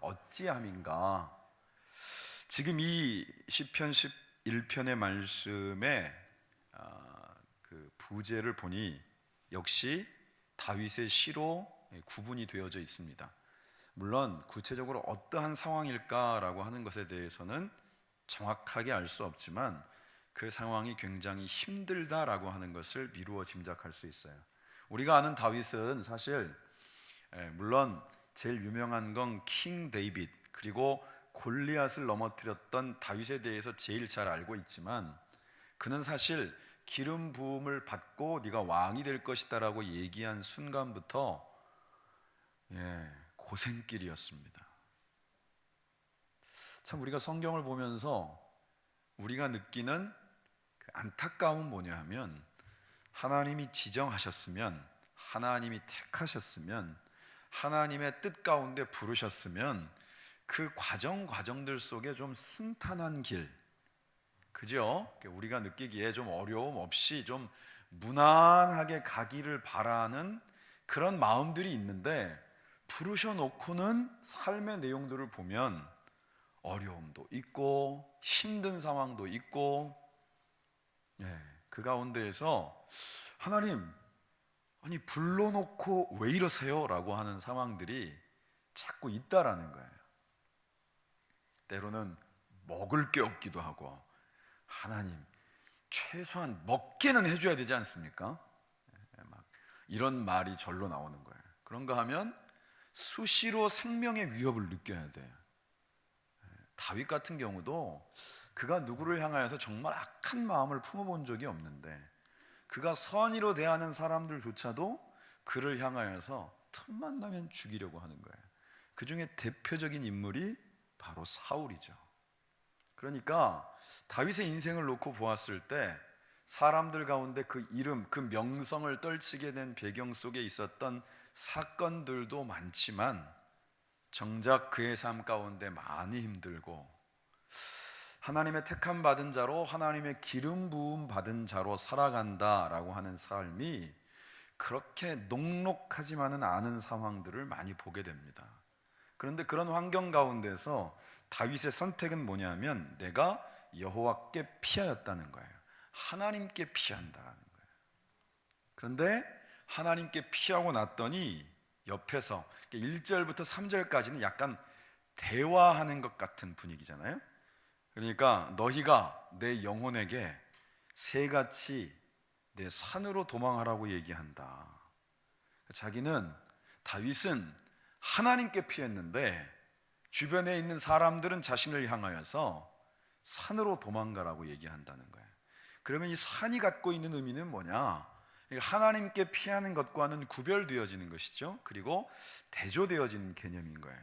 어찌함인가? 지금 이 시편 11편의 말씀에 그 부제를 보니 역시 다윗의 시로 구분이 되어져 있습니다. 물론 구체적으로 어떠한 상황일까라고 하는 것에 대해서는 정확하게 알 수 없지만 그 상황이 굉장히 힘들다라고 하는 것을 미루어 짐작할 수 있어요. 우리가 아는 다윗은 사실 물론 제일 유명한 건 킹 데이빗, 그리고 골리앗을 넘어뜨렸던 다윗에 대해서 제일 잘 알고 있지만 그는 사실 기름 부음을 받고 네가 왕이 될 것이다 라고 얘기한 순간부터 고생길이었습니다. 참 우리가 성경을 보면서 우리가 느끼는 그 안타까움은 뭐냐 하면 하나님이 지정하셨으면, 하나님이 택하셨으면, 하나님의 뜻 가운데 부르셨으면 그 과정들 속에 좀 순탄한 길, 그죠? 우리가 느끼기에 좀 어려움 없이 좀 무난하게 가기를 바라는 그런 마음들이 있는데, 부르셔놓고는 삶의 내용들을 보면 어려움도 있고 힘든 상황도 있고, 그 가운데에서 하나님, 아니 불러놓고 왜 이러세요? 라고 하는 상황들이 자꾸 있다라는 거예요. 때로는 먹을 게 없기도 하고, 하나님 최소한 먹게는 해줘야 되지 않습니까? 막 이런 말이 절로 나오는 거예요. 그런가 하면 수시로 생명의 위협을 느껴야 돼요. 다윗 같은 경우도 그가 누구를 향하여서 정말 악한 마음을 품어본 적이 없는데, 그가 선의로 대하는 사람들조차도 그를 향하여서 틈만 나면 죽이려고 하는 거예요. 그 중에 대표적인 인물이 바로 사울이죠. 그러니까 다윗의 인생을 놓고 보았을 때 사람들 가운데 그 이름, 그 명성을 떨치게 된 배경 속에 있었던 사건들도 많지만 정작 그의 삶 가운데 많이 힘들고, 하나님의 택함 받은 자로, 하나님의 기름 부음 받은 자로 살아간다라고 하는 삶이 그렇게 녹록하지만은 않은 상황들을 많이 보게 됩니다. 그런데 그런 환경 가운데서 다윗의 선택은 뭐냐면 내가 여호와께 피하였다는 거예요. 하나님께 피한다는 거예요. 그런데 하나님께 피하고 났더니 옆에서 1절부터 3절까지는 약간 대화하는 것 같은 분위기잖아요. 그러니까 너희가 내 영혼에게 새같이 내 산으로 도망하라고 얘기한다. 다윗은 하나님께 피했는데 주변에 있는 사람들은 자신을 향하여서 산으로 도망가라고 얘기한다는 거예요. 그러면 이 산이 갖고 있는 의미는 뭐냐? 하나님께 피하는 것과는 구별되어지는 것이죠. 그리고 대조되어지는 개념인 거예요.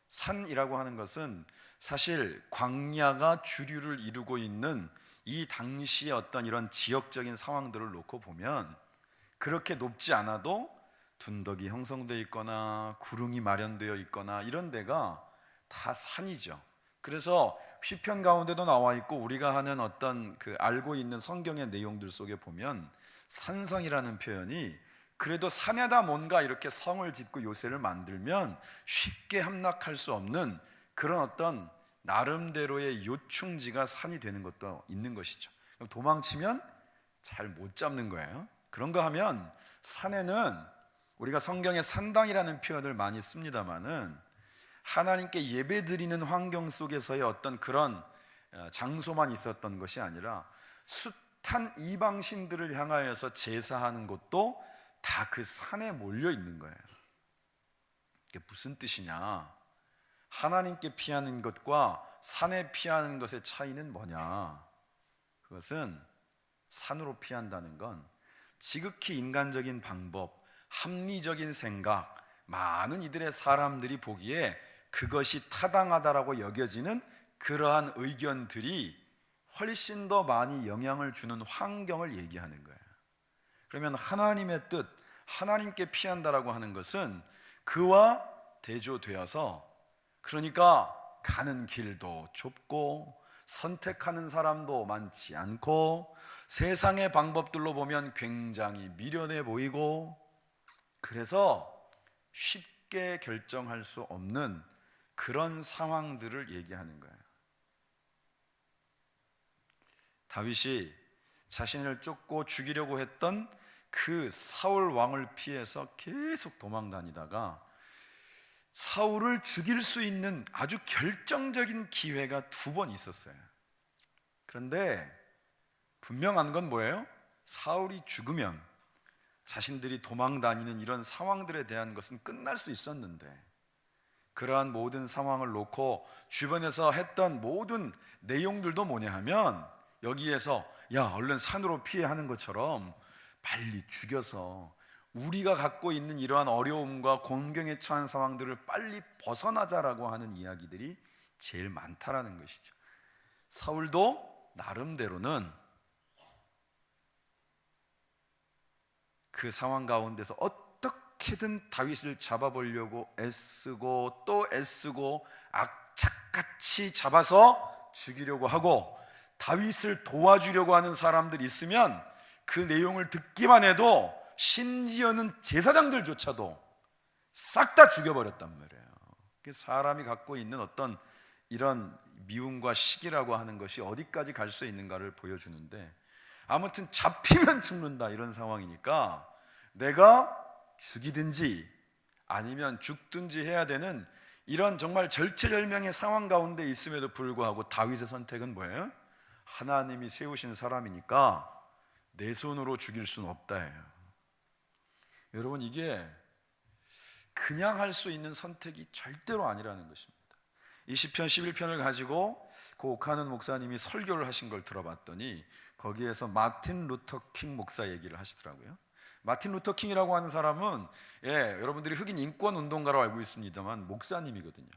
산이라고 하는 것은 사실 광야가 주류를 이루고 있는 이 당시의 어떤 이런 지역적인 상황들을 놓고 보면 그렇게 높지 않아도 둔덕이 형성되어 있거나 구릉이 마련되어 있거나 이런 데가 다 산이죠. 그래서 시편 가운데도 나와 있고 우리가 하는 어떤 그 알고 있는 성경의 내용들 속에 보면 산성이라는 표현이 그래도 산에다 뭔가 이렇게 성을 짓고 요새를 만들면 쉽게 함락할 수 없는 그런 어떤 나름대로의 요충지가 산이 되는 것도 있는 것이죠. 그럼 도망치면 잘 못 잡는 거예요. 그런가 하면 산에는 우리가 성경에 산당이라는 표현을 많이 씁니다마는 하나님께 예배드리는 환경 속에서의 어떤 그런 장소만 있었던 것이 아니라 숱한 이방신들을 향하여서 제사하는 곳도 다 그 산에 몰려 있는 거예요. 이게 무슨 뜻이냐? 하나님께 피하는 것과 산에 피하는 것의 차이는 뭐냐? 그것은 산으로 피한다는 건 지극히 인간적인 방법, 합리적인 생각, 많은 이들의 사람들이 보기에 그것이 타당하다라고 여겨지는 그러한 의견들이 훨씬 더 많이 영향을 주는 환경을 얘기하는 거예요. 그러면 하나님의 뜻, 하나님께 피한다라고 하는 것은 그와 대조되어서, 그러니까 가는 길도 좁고 선택하는 사람도 많지 않고 세상의 방법들로 보면 굉장히 미련해 보이고, 그래서 쉽게 결정할 수 없는 그런 상황들을 얘기하는 거예요. 다윗이 자신을 쫓고 죽이려고 했던 그 사울 왕을 피해서 계속 도망 다니다가 사울을 죽일 수 있는 아주 결정적인 기회가 2번 있었어요. 그런데 분명한 건 뭐예요? 사울이 죽으면 자신들이 도망 다니는 이런 상황들에 대한 것은 끝날 수 있었는데, 그러한 모든 상황을 놓고 주변에서 했던 모든 내용들도 뭐냐 하면, 여기에서 야 얼른 산으로 피해 하는 것처럼 빨리 죽여서 우리가 갖고 있는 이러한 어려움과 곤경에 처한 상황들을 빨리 벗어나자라고 하는 이야기들이 제일 많다라는 것이죠. 사울도 나름대로는 그 상황 가운데서 어떻게든 다윗을 잡아보려고 애쓰고 또 애쓰고 악착같이 잡아서 죽이려고 하고, 다윗을 도와주려고 하는 사람들이 있으면 그 내용을 듣기만 해도 심지어는 제사장들조차도 싹 다 죽여버렸단 말이에요. 사람이 갖고 있는 어떤 이런 미움과 시기라고 하는 것이 어디까지 갈 수 있는가를 보여주는데, 아무튼 잡히면 죽는다 이런 상황이니까 내가 죽이든지 아니면 죽든지 해야 되는 이런 정말 절체절명의 상황 가운데 있음에도 불구하고 다윗의 선택은 뭐예요? 하나님이 세우신 사람이니까 내 손으로 죽일 수는 없다예요. 여러분, 이게 그냥 할 수 있는 선택이 절대로 아니라는 것입니다. 이 시편 11편을 가지고 그 오카는 목사님이 설교를 하신 걸 들어봤더니 거기에서 마틴 루터 킹 목사 얘기를 하시더라고요. 마틴 루터 킹이라고 하는 사람은 여러분들이 흑인 인권 운동가로 알고 있습니다만 목사님이거든요.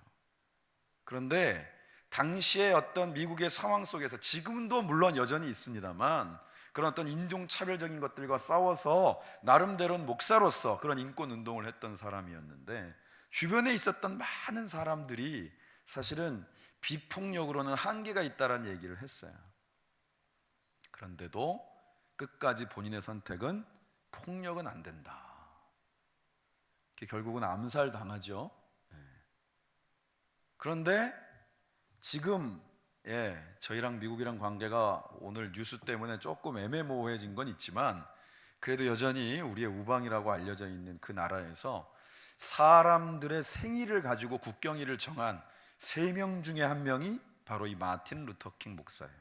그런데 당시의 어떤 미국의 상황 속에서, 지금도 물론 여전히 있습니다만, 그런 어떤 인종차별적인 것들과 싸워서 나름대로는 목사로서 그런 인권 운동을 했던 사람이었는데, 주변에 있었던 많은 사람들이 사실은 비폭력으로는 한계가 있다라는 얘기를 했어요. 그런데도 끝까지 본인의 선택은 폭력은 안 된다. 결국은 암살당하죠. 그런데 지금 저희랑 미국이랑 관계가 오늘 뉴스 때문에 조금 애매모호해진 건 있지만, 그래도 여전히 우리의 우방이라고 알려져 있는 그 나라에서 사람들의 생일을 가지고 국경일을 정한 3명 중에 1명이 바로 이 마틴 루터 킹 목사예요.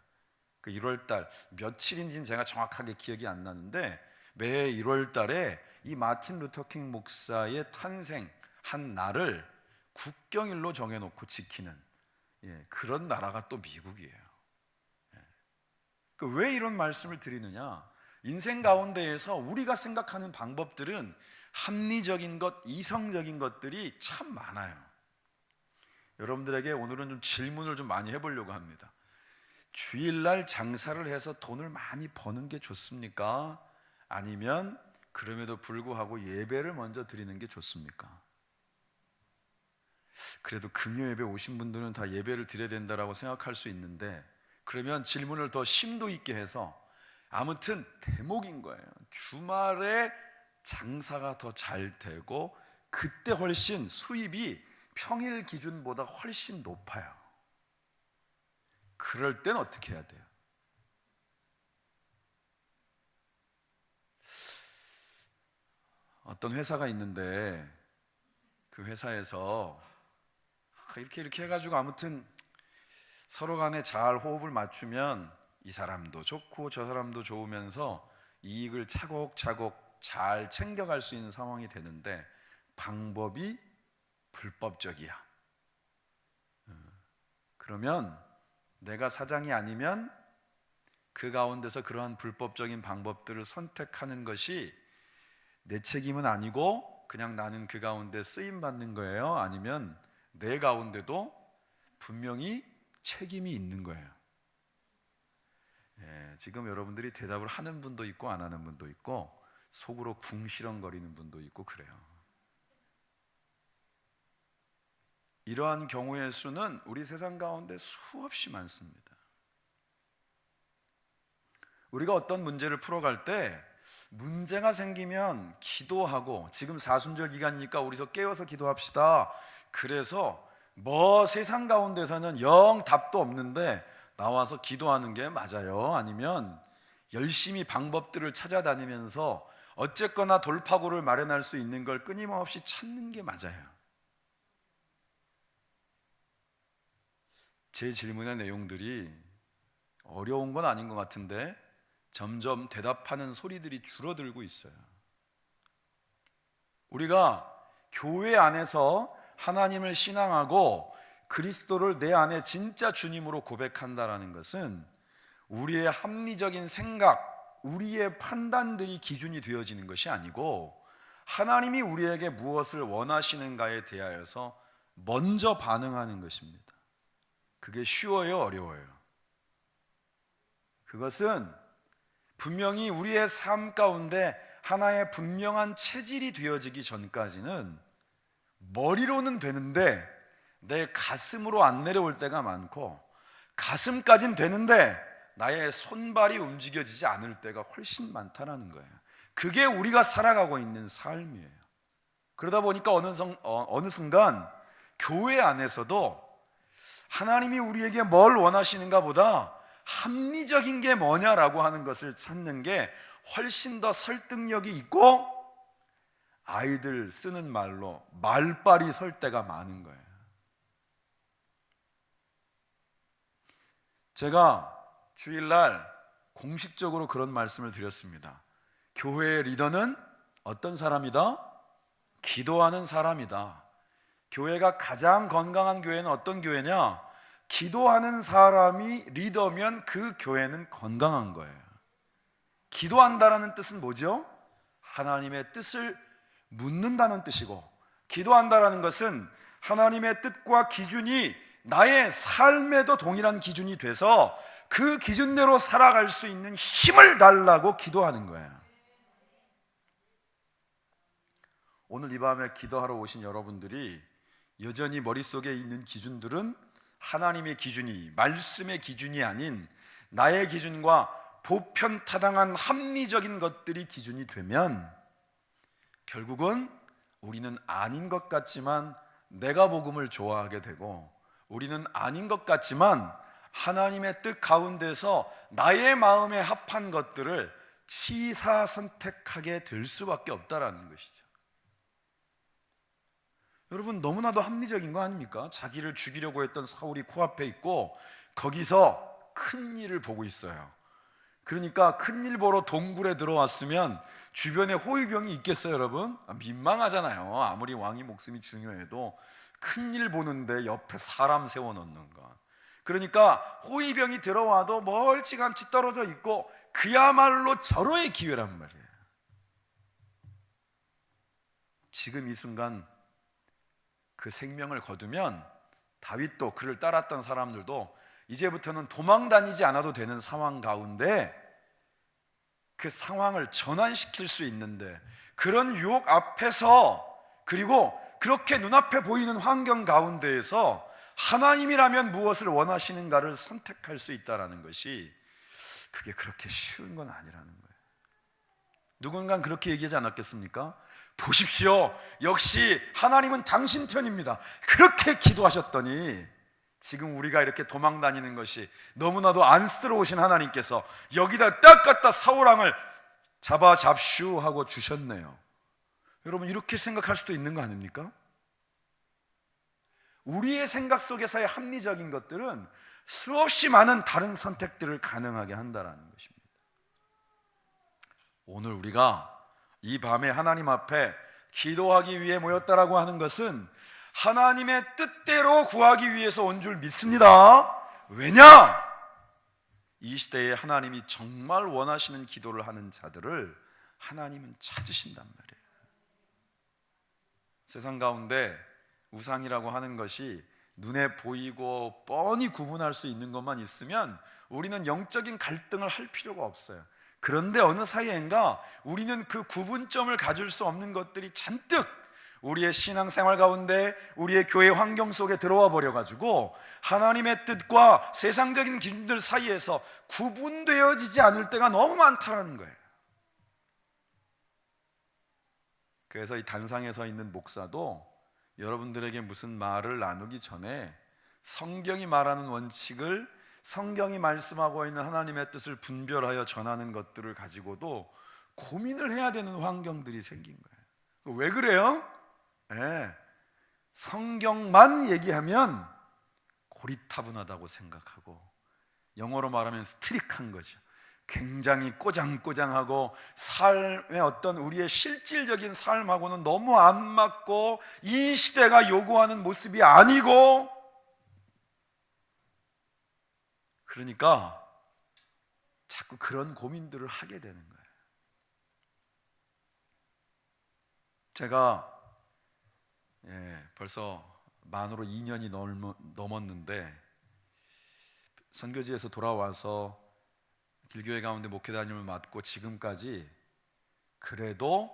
그 1월달 며칠인지는 제가 정확하게 기억이 안 나는데, 매 1월달에 이 마틴 루터 킹 목사의 탄생한 날을 국경일로 정해놓고 지키는 그런 나라가 또 미국이에요. 왜 이런 말씀을 드리느냐? 인생 가운데에서 우리가 생각하는 방법들은 합리적인 것, 이성적인 것들이 참 많아요. 여러분들에게 오늘은 좀 질문을 좀 많이 해보려고 합니다. 주일날 장사를 해서 돈을 많이 버는 게 좋습니까? 아니면 그럼에도 불구하고 예배를 먼저 드리는 게 좋습니까? 그래도 금요 예배 오신 분들은 다 예배를 드려야 된다라고 생각할 수 있는데, 그러면 질문을 더 심도 있게 해서, 아무튼 대목인 거예요. 주말에 장사가 더 잘 되고 그때 훨씬 수입이 평일 기준보다 훨씬 높아요. 그럴 땐 어떻게 해야 돼요? 어떤 회사가 있는데 그 회사에서 이렇게 해가지고 아무튼 서로 간에 잘 호흡을 맞추면 이 사람도 좋고 저 사람도 좋으면서 이익을 차곡차곡 잘 챙겨갈 수 있는 상황이 되는데, 방법이 불법적이야. 그러면 내가 사장이 아니면 그 가운데서 그러한 불법적인 방법들을 선택하는 것이 내 책임은 아니고 그냥 나는 그 가운데 쓰임받는 거예요? 아니면 내 가운데도 분명히 책임이 있는 거예요? 지금 여러분들이 대답을 하는 분도 있고 안 하는 분도 있고 속으로 궁시렁거리는 분도 있고 그래요. 이러한 경우의 수는 우리 세상 가운데 수없이 많습니다. 우리가 어떤 문제를 풀어갈 때 문제가 생기면 기도하고, 지금 사순절 기간이니까 우리서 깨어서 기도합시다. 그래서 뭐 세상 가운데서는 영 답도 없는데 나와서 기도하는 게 맞아요? 아니면 열심히 방법들을 찾아다니면서 어쨌거나 돌파구를 마련할 수 있는 걸 끊임없이 찾는 게 맞아요? 제 질문의 내용들이 어려운 건 아닌 것 같은데 점점 대답하는 소리들이 줄어들고 있어요. 우리가 교회 안에서 하나님을 신앙하고 그리스도를 내 안에 진짜 주님으로 고백한다라는 것은 우리의 합리적인 생각, 우리의 판단들이 기준이 되어지는 것이 아니고 하나님이 우리에게 무엇을 원하시는가에 대하여서 먼저 반응하는 것입니다. 그게 쉬워요, 어려워요? 그것은 분명히 우리의 삶 가운데 하나의 분명한 체질이 되어지기 전까지는 머리로는 되는데 내 가슴으로 안 내려올 때가 많고, 가슴까진 되는데 나의 손발이 움직여지지 않을 때가 훨씬 많다는 거예요. 그게 우리가 살아가고 있는 삶이에요. 그러다 보니까 어느 순간 교회 안에서도 하나님이 우리에게 뭘 원하시는가 보다 합리적인 게 뭐냐라고 하는 것을 찾는 게 훨씬 더 설득력이 있고, 아이들 쓰는 말로 말빨이 설 때가 많은 거예요. 제가 주일날 공식적으로 그런 말씀을 드렸습니다. 교회의 리더는 어떤 사람이다? 기도하는 사람이다. 교회가 가장 건강한 교회는 어떤 교회냐? 기도하는 사람이 리더면 그 교회는 건강한 거예요. 기도한다라는 뜻은 뭐죠? 하나님의 뜻을 묻는다는 뜻이고, 기도한다라는 것은 하나님의 뜻과 기준이 나의 삶에도 동일한 기준이 돼서 그 기준대로 살아갈 수 있는 힘을 달라고 기도하는 거예요. 오늘 이 밤에 기도하러 오신 여러분들이 여전히 머릿속에 있는 기준들은 하나님의 기준이, 말씀의 기준이 아닌 나의 기준과 보편타당한 합리적인 것들이 기준이 되면 결국은 우리는 아닌 것 같지만 내가 복음을 좋아하게 되고, 우리는 아닌 것 같지만 하나님의 뜻 가운데서 나의 마음에 합한 것들을 취사 선택하게 될 수밖에 없다라는 것이죠. 여러분, 너무나도 합리적인 거 아닙니까? 자기를 죽이려고 했던 사울이 코앞에 있고 거기서 큰 일을 보고 있어요. 그러니까 큰 일 보러 동굴에 들어왔으면 주변에 호위병이 있겠어요, 여러분? 민망하잖아요. 아무리 왕이 목숨이 중요해도 큰 일 보는데 옆에 사람 세워놓는 것. 그러니까 호위병이 들어와도 멀찌감치 떨어져 있고 그야말로 절호의 기회란 말이에요. 지금 이 순간 그 생명을 거두면 다윗도 그를 따랐던 사람들도 이제부터는 도망 다니지 않아도 되는 상황 가운데 그 상황을 전환시킬 수 있는데, 그런 유혹 앞에서, 그리고 그렇게 눈앞에 보이는 환경 가운데에서 하나님이라면 무엇을 원하시는가를 선택할 수 있다는 것이, 그게 그렇게 쉬운 건 아니라는 거예요. 누군가는 그렇게 얘기하지 않았겠습니까? 보십시오, 역시 하나님은 당신 편입니다. 그렇게 기도하셨더니 지금 우리가 이렇게 도망 다니는 것이 너무나도 안쓰러우신 하나님께서 여기다 딱 갖다 사울왕을 잡슈 하고 주셨네요. 여러분, 이렇게 생각할 수도 있는 거 아닙니까? 우리의 생각 속에서의 합리적인 것들은 수없이 많은 다른 선택들을 가능하게 한다는 것입니다. 오늘 우리가 이 밤에 하나님 앞에 기도하기 위해 모였다라고 하는 것은 하나님의 뜻대로 구하기 위해서 온 줄 믿습니다. 왜냐? 이 시대에 하나님이 정말 원하시는 기도를 하는 자들을 하나님은 찾으신단 말이에요. 세상 가운데 우상이라고 하는 것이 눈에 보이고 뻔히 구분할 수 있는 것만 있으면 우리는 영적인 갈등을 할 필요가 없어요. 그런데 어느 사이엔가 우리는 그 구분점을 가질 수 없는 것들이 잔뜩 우리의 신앙생활 가운데, 우리의 교회 환경 속에 들어와 버려가지고 하나님의 뜻과 세상적인 기준들 사이에서 구분되어지지 않을 때가 너무 많다는 거예요. 그래서 이 단상에 서 있는 목사도 여러분들에게 무슨 말을 나누기 전에 성경이 말하는 원칙을, 성경이 말씀하고 있는 하나님의 뜻을 분별하여 전하는 것들을 가지고도 고민을 해야 되는 환경들이 생긴 거예요. 왜 그래요? 네. 성경만 얘기하면 고리타분하다고 생각하고, 영어로 말하면 스트릭한 거죠. 굉장히 꼬장꼬장하고 삶의 어떤 우리의 실질적인 삶하고는 너무 안 맞고 이 시대가 요구하는 모습이 아니고, 그러니까 자꾸 그런 고민들을 하게 되는 거예요. 제가 벌써 만으로 2년이 넘었는데 선교지에서 돌아와서 길교회 가운데 목회단임을 맡고 지금까지 그래도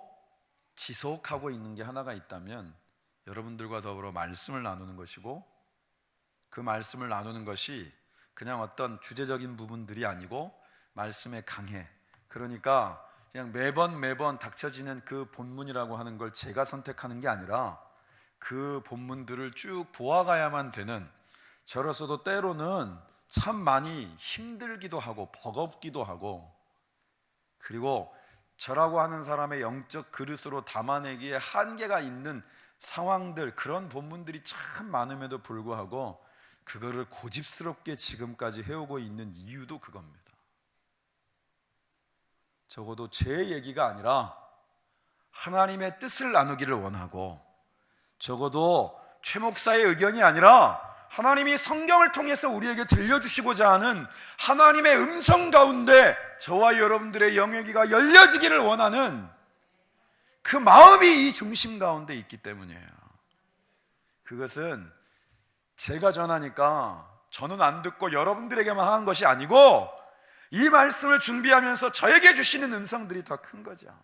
지속하고 있는 게 하나가 있다면 여러분들과 더불어 말씀을 나누는 것이고, 그 말씀을 나누는 것이 그냥 어떤 주제적인 부분들이 아니고 말씀의 강해, 그러니까 그냥 매번 닥쳐지는 그 본문이라고 하는 걸 제가 선택하는 게 아니라 그 본문들을 쭉 보아가야만 되는, 저로서도 때로는 참 많이 힘들기도 하고 버겁기도 하고, 그리고 저라고 하는 사람의 영적 그릇으로 담아내기에 한계가 있는 상황들, 그런 본문들이 참 많음에도 불구하고 그거를 고집스럽게 지금까지 해오고 있는 이유도 그겁니다. 적어도 제 얘기가 아니라 하나님의 뜻을 나누기를 원하고, 적어도 최 목사의 의견이 아니라 하나님이 성경을 통해서 우리에게 들려주시고자 하는 하나님의 음성 가운데 저와 여러분들의 영역이가 열려지기를 원하는 그 마음이 이 중심 가운데 있기 때문이에요. 그것은 제가 전하니까 저는 안 듣고 여러분들에게만 한 것이 아니고, 이 말씀을 준비하면서 저에게 주시는 음성들이 더 큰 거죠.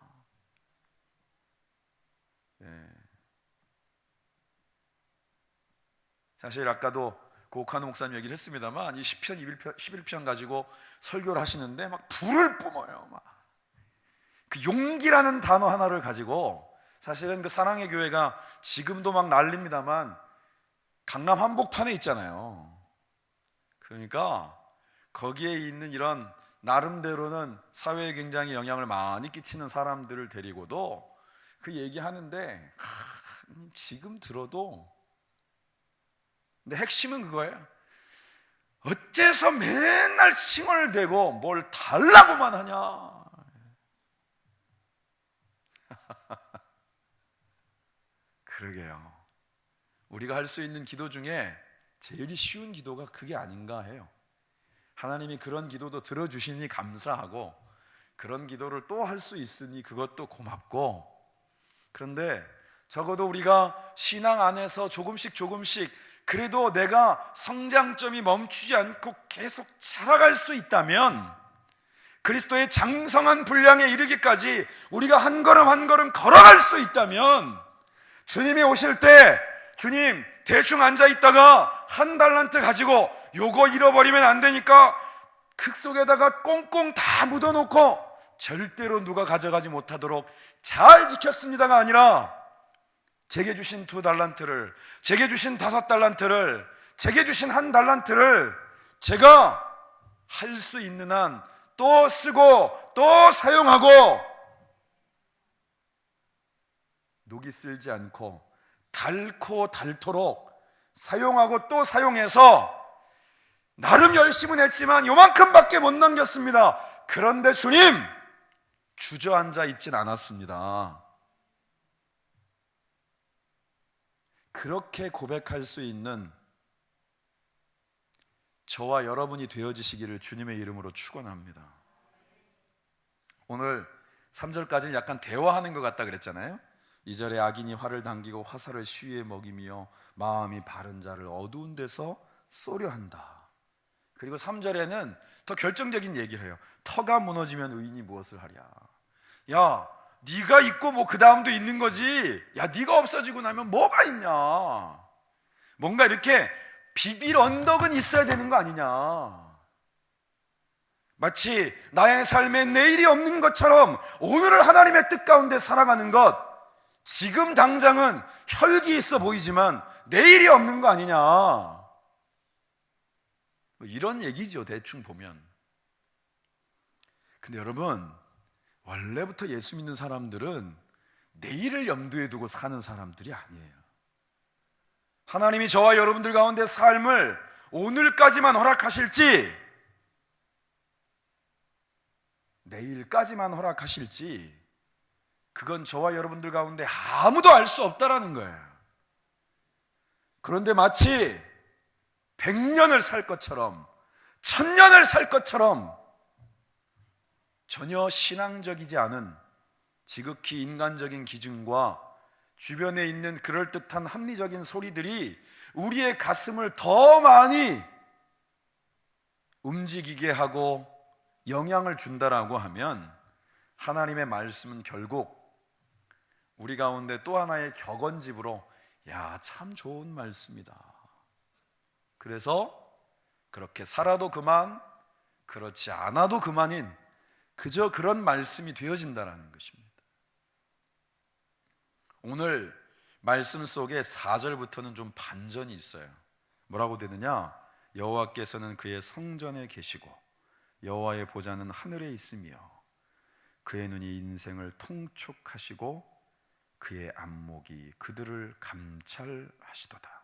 사실 아까도 고옥한 목사님 얘기를 했습니다만, 이 10편, 11편 가지고 설교를 하시는데 막 불을 뿜어요. 막 그 용기라는 단어 하나를 가지고, 사실은 그 사랑의 교회가 지금도 막 난립니다만 강남 한복판에 있잖아요. 그러니까 거기에 있는 이런 나름대로는 사회에 굉장히 영향을 많이 끼치는 사람들을 데리고도 그 얘기하는데 지금 들어도, 근데 핵심은 그거예요. 어째서 맨날 칭얼대고 뭘 달라고만 하냐. 그러게요. 우리가 할 수 있는 기도 중에 제일 쉬운 기도가 그게 아닌가 해요. 하나님이 그런 기도도 들어주시니 감사하고, 그런 기도를 또 할 수 있으니 그것도 고맙고, 그런데 적어도 우리가 신앙 안에서 조금씩 그래도 내가 성장점이 멈추지 않고 계속 자라갈 수 있다면, 그리스도의 장성한 분량에 이르기까지 우리가 한 걸음 한 걸음 걸어갈 수 있다면, 주님이 오실 때 주님 대충 앉아있다가 한 달란트 가지고 요거 잃어버리면 안 되니까 흙 속에다가 꽁꽁 다 묻어놓고 절대로 누가 가져가지 못하도록 잘 지켰습니다가 아니라, 제게 주신 2달란트를, 제게 주신 5달란트를, 제게 주신 1달란트를 제가 할 수 있는 한 또 쓰고 또 사용하고, 녹이 쓸지 않고 닳고 닳도록 사용하고 또 사용해서, 나름 열심은 했지만 요만큼밖에 못 남겼습니다. 그런데 주님, 주저앉아 있진 않았습니다. 그렇게 고백할 수 있는 저와 여러분이 되어지시기를 주님의 이름으로 축원합니다. 오늘 3절까지는 약간 대화하는 것 같다 그랬잖아요. 2절에 악인이 활을 당기고 화살을 시위에 먹이며 마음이 바른 자를 어두운 데서 쏘려 한다. 그리고 3절에는 더 결정적인 얘기를 해요. 터가 무너지면 의인이 무엇을 하랴. 야, 네가 있고 뭐 그 다음도 있는 거지. 야, 네가 없어지고 나면 뭐가 있냐. 뭔가 이렇게 비빌 언덕은 있어야 되는 거 아니냐. 마치 나의 삶에 내일이 없는 것처럼 오늘을 하나님의 뜻 가운데 살아가는 것, 지금 당장은 혈기 있어 보이지만 내일이 없는 거 아니냐, 이런 얘기죠, 대충 보면. 근데 여러분, 원래부터 예수 믿는 사람들은 내일을 염두에 두고 사는 사람들이 아니에요. 하나님이 저와 여러분들 가운데 삶을 오늘까지만 허락하실지 내일까지만 허락하실지 그건 저와 여러분들 가운데 아무도 알 수 없다라는 거예요. 그런데 마치 100년을 살 것처럼 1000년을 살 것처럼 전혀 신앙적이지 않은 지극히 인간적인 기준과 주변에 있는 그럴듯한 합리적인 소리들이 우리의 가슴을 더 많이 움직이게 하고 영향을 준다라고 하면 하나님의 말씀은 결국 우리 가운데 또 하나의 격언집으로 야, 참 좋은 말씀이다, 그래서 그렇게 살아도 그만, 그렇지 않아도 그만인 그저 그런 말씀이 되어진다는 것입니다. 오늘 말씀 속에 4절부터는 좀 반전이 있어요. 뭐라고 되느냐? 여호와께서는 그의 성전에 계시고 여호와의 보좌는 하늘에 있으며 그의 눈이 인생을 통촉하시고 그의 안목이 그들을 감찰하시도다.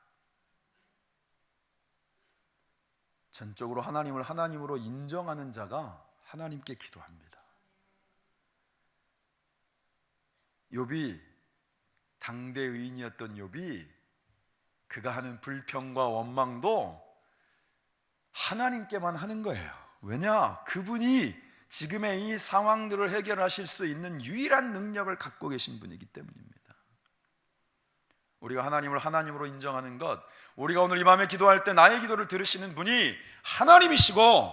전적으로 하나님을 하나님으로 인정하는 자가 하나님께 기도합니다. 욥이, 당대 의인이었던 욥이 그가 하는 불평과 원망도 하나님께만 하는 거예요. 왜냐? 그분이 지금의 이 상황들을 해결하실 수 있는 유일한 능력을 갖고 계신 분이기 때문입니다. 우리가 하나님을 하나님으로 인정하는 것, 우리가 오늘 이 밤에 기도할 때 나의 기도를 들으시는 분이 하나님이시고,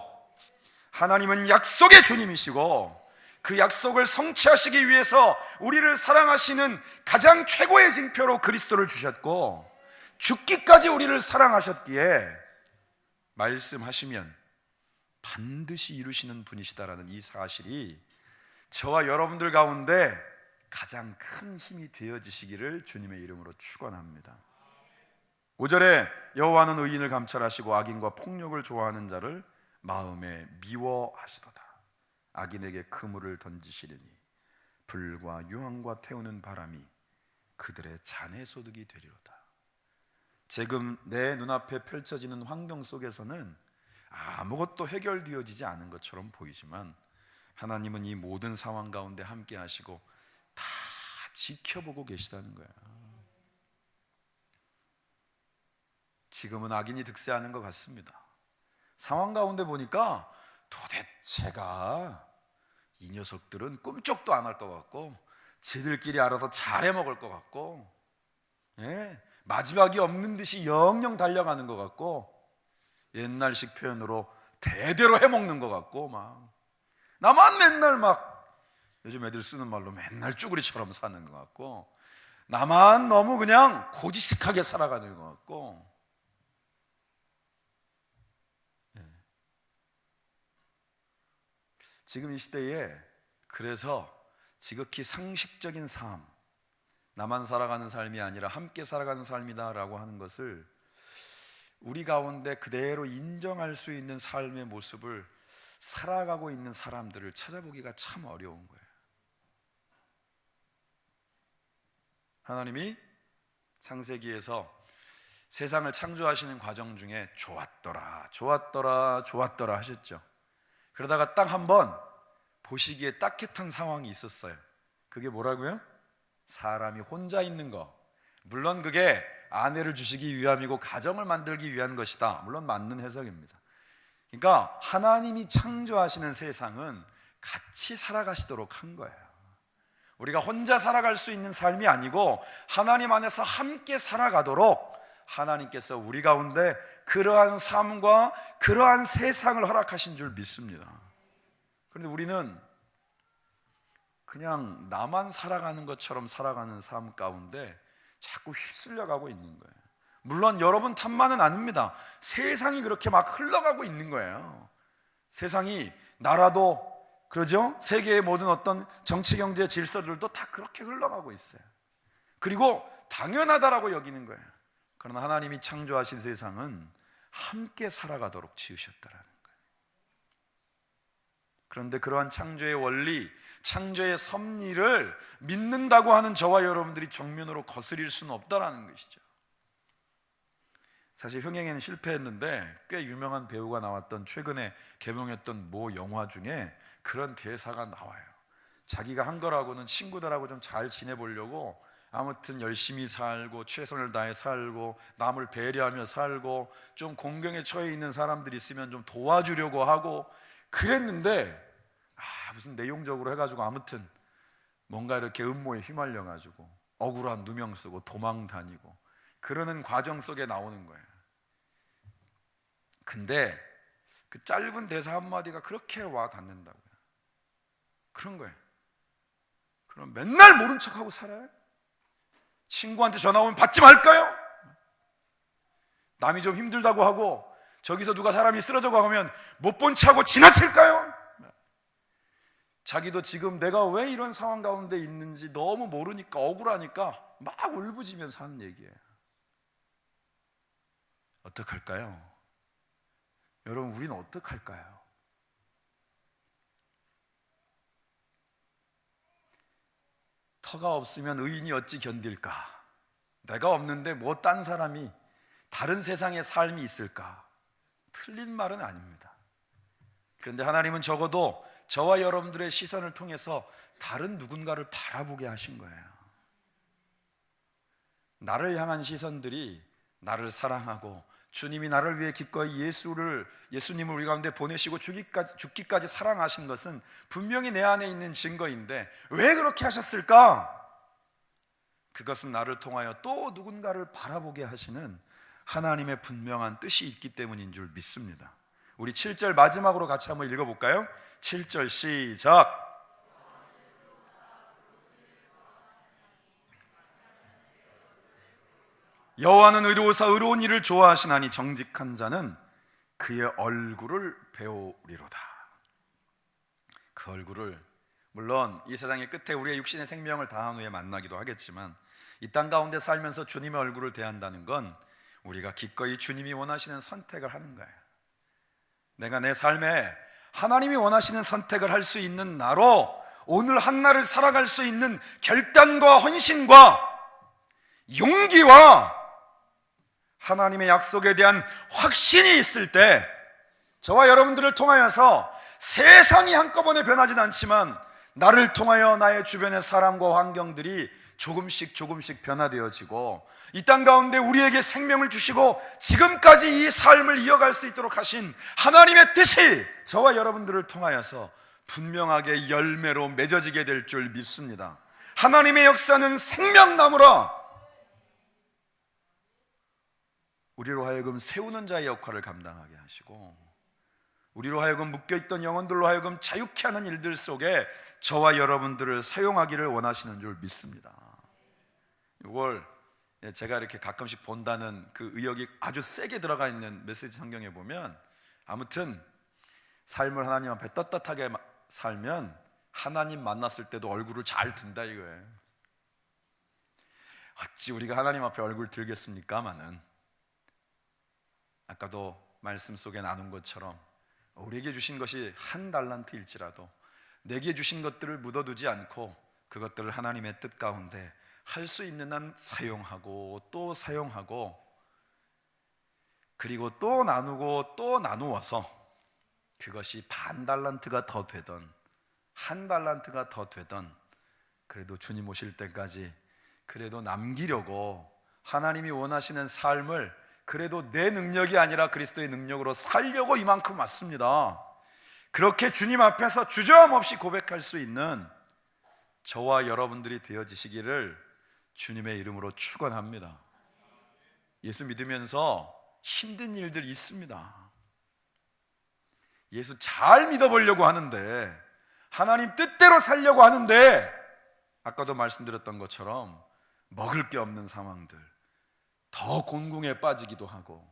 하나님은 약속의 주님이시고, 그 약속을 성취하시기 위해서 우리를 사랑하시는 가장 최고의 징표로 그리스도를 주셨고, 죽기까지 우리를 사랑하셨기에 말씀하시면 반드시 이루시는 분이시다라는 이 사실이 저와 여러분들 가운데 가장 큰 힘이 되어지시기를 주님의 이름으로 축원합니다. 5절에 여호와는 의인을 감찰하시고 악인과 폭력을 좋아하는 자를 마음에 미워하시도다. 악인에게 그물을 던지시리니 불과 유황과 태우는 바람이 그들의 잔해 소득이 되리로다. 지금 내 눈앞에 펼쳐지는 환경 속에서는 아무것도 해결되어지지 않은 것처럼 보이지만 하나님은 이 모든 상황 가운데 함께 하시고 다 지켜보고 계시다는 거야. 지금은 악인이 득세하는 것 같습니다. 상황 가운데 보니까 도대체가 이 녀석들은 꿈쩍도 안 할 것 같고 지들끼리 알아서 잘 해먹을 것 같고, 마지막이 없는 듯이 영영 달려가는 것 같고, 옛날식 표현으로 대대로 해먹는 것 같고, 막 나만 맨날 막 요즘 애들 쓰는 말로 맨날 쭈구리처럼 사는 것 같고, 나만 너무 그냥 고지식하게 살아가는 것 같고, 지금 이 시대에 그래서 지극히 상식적인 삶, 나만 살아가는 삶이 아니라 함께 살아가는 삶이다라고 하는 것을 우리 가운데 그대로 인정할 수 있는 삶의 모습을 살아가고 있는 사람들을 찾아보기가 참 어려운 거예요. 하나님이 창세기에서 세상을 창조하시는 과정 중에 좋았더라, 좋았더라, 좋았더라 하셨죠. 그러다가 딱 한 번 보시기에 따뜻한 상황이 있었어요. 그게 뭐라고요? 사람이 혼자 있는 거. 물론 그게 아내를 주시기 위함이고 가정을 만들기 위한 것이다. 물론 맞는 해석입니다. 그러니까 하나님이 창조하시는 세상은 같이 살아가시도록 한 거예요. 우리가 혼자 살아갈 수 있는 삶이 아니고 하나님 안에서 함께 살아가도록 하나님께서 우리 가운데 그러한 삶과 그러한 세상을 허락하신 줄 믿습니다. 그런데 우리는 그냥 나만 살아가는 것처럼 살아가는 삶 가운데 자꾸 휩쓸려 가고 있는 거예요. 물론 여러분 탓만은 아닙니다. 세상이 그렇게 막 흘러가고 있는 거예요. 세상이, 나라도 그러죠? 세계의 모든 어떤 정치 경제 질서들도 다 그렇게 흘러가고 있어요. 그리고 당연하다라고 여기는 거예요. 그러나 하나님이 창조하신 세상은 함께 살아가도록 지으셨다라는 거예요. 그런데 그러한 창조의 원리, 창조의 섭리를 믿는다고 하는 저와 여러분들이 정면으로 거스릴 수는 없다라는 것이죠. 사실 흥행에는 실패했는데 꽤 유명한 배우가 나왔던 최근에 개봉했던 모 영화 중에 그런 대사가 나와요. 자기가 한 거라고는 친구들하고 좀 잘 지내보려고 아무튼 열심히 살고 최선을 다해 살고 남을 배려하며 살고 좀 공경에 처해 있는 사람들이 있으면 좀 도와주려고 하고 그랬는데 무슨 내용적으로 해가지고 아무튼 뭔가 이렇게 음모에 휘말려가지고 억울한 누명 쓰고 도망 다니고 그러는 과정 속에 나오는 거예요. 근데 그 짧은 대사 한마디가 그렇게 와 닿는다고요. 그런 거예요. 그럼 맨날 모른 척하고 살아요? 친구한테 전화 오면 받지 말까요? 남이 좀 힘들다고 하고 저기서 누가 사람이 쓰러져고 하면 못 본 척하고 지나칠까요? 자기도 지금 내가 왜 이런 상황 가운데 있는지 너무 모르니까 억울하니까 막 울부짖으면서 하는 얘기예요. 어떡할까요? 여러분, 우리는 어떡할까요? 터가 없으면 의인이 어찌 견딜까? 내가 없는데 뭐 딴 사람이 다른 세상의 삶이 있을까? 틀린 말은 아닙니다. 그런데 하나님은 적어도 저와 여러분들의 시선을 통해서 다른 누군가를 바라보게 하신 거예요. 나를 향한 시선들이 나를 사랑하고 주님이 나를 위해 기꺼이 예수님을 우리 가운데 보내시고 죽기까지 사랑하신 것은 분명히 내 안에 있는 증거인데 왜 그렇게 하셨을까? 그것은 나를 통하여 또 누군가를 바라보게 하시는 하나님의 분명한 뜻이 있기 때문인 줄 믿습니다. 우리 7절 마지막으로 같이 한번 읽어볼까요? 7절 시작. 여호와는 의로우사 의로운 일을 좋아하시나니 정직한 자는 그의 얼굴을 배우리로다. 그 얼굴을 물론 이 세상의 끝에 우리의 육신의 생명을 다한 후에 만나기도 하겠지만 이 땅 가운데 살면서 주님의 얼굴을 대한다는 건 우리가 기꺼이 주님이 원하시는 선택을 하는 거예요. 내가 내 삶에 하나님이 원하시는 선택을 할 수 있는 나로 오늘 한날을 살아갈 수 있는 결단과 헌신과 용기와 하나님의 약속에 대한 확신이 있을 때 저와 여러분들을 통하여서 세상이 한꺼번에 변하진 않지만 나를 통하여 나의 주변의 사람과 환경들이 조금씩 변화되어지고 이 땅 가운데 우리에게 생명을 주시고 지금까지 이 삶을 이어갈 수 있도록 하신 하나님의 뜻이 저와 여러분들을 통하여서 분명하게 열매로 맺어지게 될 줄 믿습니다. 하나님의 역사는 생명나무라 우리로 하여금 세우는 자의 역할을 감당하게 하시고 우리로 하여금 묶여있던 영혼들로 하여금 자유케 하는 일들 속에 저와 여러분들을 사용하기를 원하시는 줄 믿습니다. 이걸 제가 이렇게 가끔씩 본다는 그 의역이 아주 세게 들어가 있는 메시지 성경에 보면 아무튼 삶을 하나님 앞에 떳떳하게 살면 하나님 만났을 때도 얼굴을 잘 든다 이거예요. 어찌 우리가 하나님 앞에 얼굴 들겠습니까마는 아까도 말씀 속에 나눈 것처럼 우리에게 주신 것이 한 달란트일지라도 내게 주신 것들을 묻어두지 않고 그것들을 하나님의 뜻 가운데 할 수 있는 한 사용하고 또 사용하고 그리고 또 나누고 또 나누어서 그것이 반 달란트가 더 되던 한 달란트가 더 되던 그래도 주님 오실 때까지 그래도 남기려고 하나님이 원하시는 삶을 그래도 내 능력이 아니라 그리스도의 능력으로 살려고 이만큼 왔습니다. 그렇게 주님 앞에서 주저함 없이 고백할 수 있는 저와 여러분들이 되어지시기를 주님의 이름으로 축원합니다. 예수 믿으면서 힘든 일들이 있습니다. 예수 잘 믿어보려고 하는데 하나님 뜻대로 살려고 하는데 아까도 말씀드렸던 것처럼 먹을 게 없는 상황들, 더 곤궁에 빠지기도 하고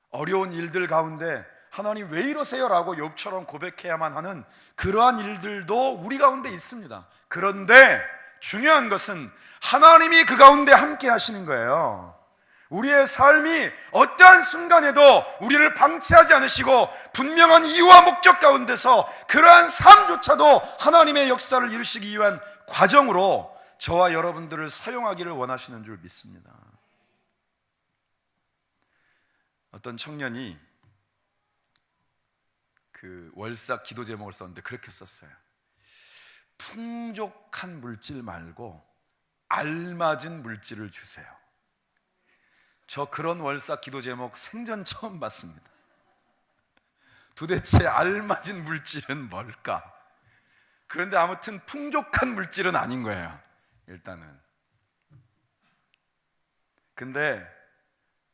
어려운 일들 가운데 하나님 왜 이러세요? 라고 욥처럼 고백해야만 하는 그러한 일들도 우리 가운데 있습니다. 그런데 중요한 것은 하나님이 그 가운데 함께 하시는 거예요. 우리의 삶이 어떠한 순간에도 우리를 방치하지 않으시고 분명한 이유와 목적 가운데서 그러한 삶조차도 하나님의 역사를 이루시기 위한 과정으로 저와 여러분들을 사용하기를 원하시는 줄 믿습니다. 어떤 청년이 그 월삭 기도 제목을 썼는데 그렇게 썼어요. 풍족한 물질 말고 알맞은 물질을 주세요. 저 그런 월삭 기도 제목 생전 처음 봤습니다. 도대체 알맞은 물질은 뭘까? 그런데 아무튼 풍족한 물질은 아닌 거예요, 일단은. 근데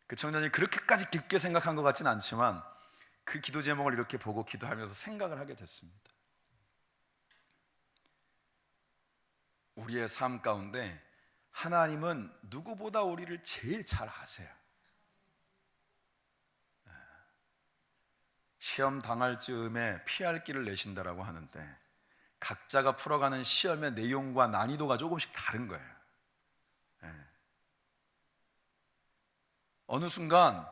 그 청년이 그렇게까지 깊게 생각한 것 같진 않지만 그 기도 제목을 이렇게 보고 기도하면서 생각을 하게 됐습니다. 우리의 삶 가운데 하나님은 누구보다 우리를 제일 잘 아세요. 시험 당할 즈음에 피할 길을 내신다라고 하는데 각자가 풀어가는 시험의 내용과 난이도가 조금씩 다른 거예요. 어느 순간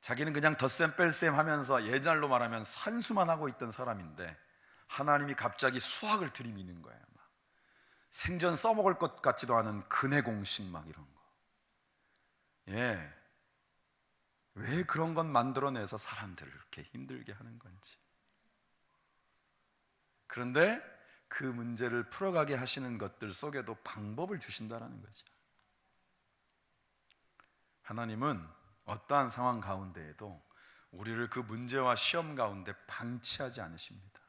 자기는 그냥 덧셈 뺄셈 하면서 예전로 말하면 산수만 하고 있던 사람인데 하나님이 갑자기 수학을 들이미는 거예요. 막 생전 써먹을 것 같지도 않은 근해 공식 막 이런 거. 왜 그런 건 만들어내서 사람들을 이렇게 힘들게 하는 건지. 그런데 그 문제를 풀어가게 하시는 것들 속에도 방법을 주신다라는 거죠. 하나님은 어떠한 상황 가운데에도 우리를 그 문제와 시험 가운데 방치하지 않으십니다.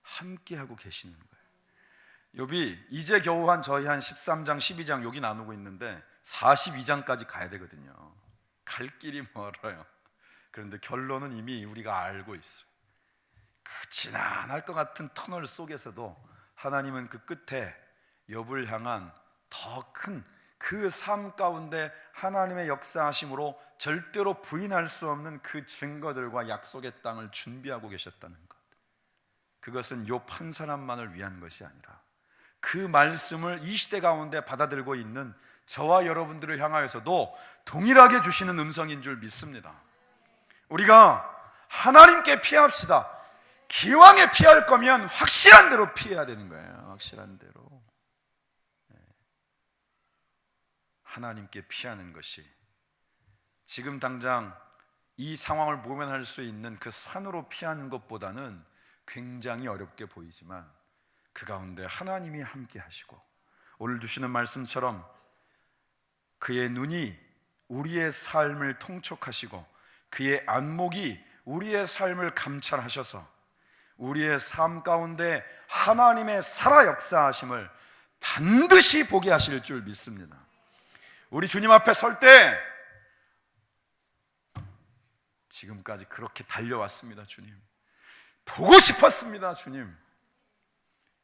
함께하고 계시는 거예요. 욥이 이제 겨우 저희 한 13장 12장 여기 나누고 있는데 42장까지 가야 되거든요. 갈 길이 멀어요. 그런데 결론은 이미 우리가 알고 있어요. 그 지난할 것 같은 터널 속에서도 하나님은 그 끝에 욥을 향한 더 큰 그 삶 가운데 하나님의 역사하심으로 절대로 부인할 수 없는 그 증거들과 약속의 땅을 준비하고 계셨다는 것. 그것은 욥 한 사람만을 위한 것이 아니라 그 말씀을 이 시대 가운데 받아들고 있는 저와 여러분들을 향하여서도 동일하게 주시는 음성인 줄 믿습니다. 우리가 하나님께 피합시다. 기왕에 피할 거면 확실한 대로 피해야 되는 거예요. 확실한 대로. 하나님께 피하는 것이 지금 당장 이 상황을 모면할 수 있는 그 산으로 피하는 것보다는 굉장히 어렵게 보이지만 그 가운데 하나님이 함께 하시고 오늘 주시는 말씀처럼 그의 눈이 우리의 삶을 통촉하시고 그의 안목이 우리의 삶을 감찰하셔서 우리의 삶 가운데 하나님의 살아 역사하심을 반드시 보게 하실 줄 믿습니다. 우리 주님 앞에 설 때 지금까지 그렇게 달려왔습니다. 주님 보고 싶었습니다. 주님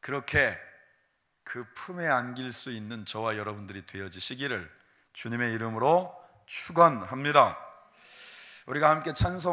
그렇게 그 품에 안길 수 있는 저와 여러분들이 되어지시기를 주님의 이름으로 축원합니다. 우리가 함께 찬송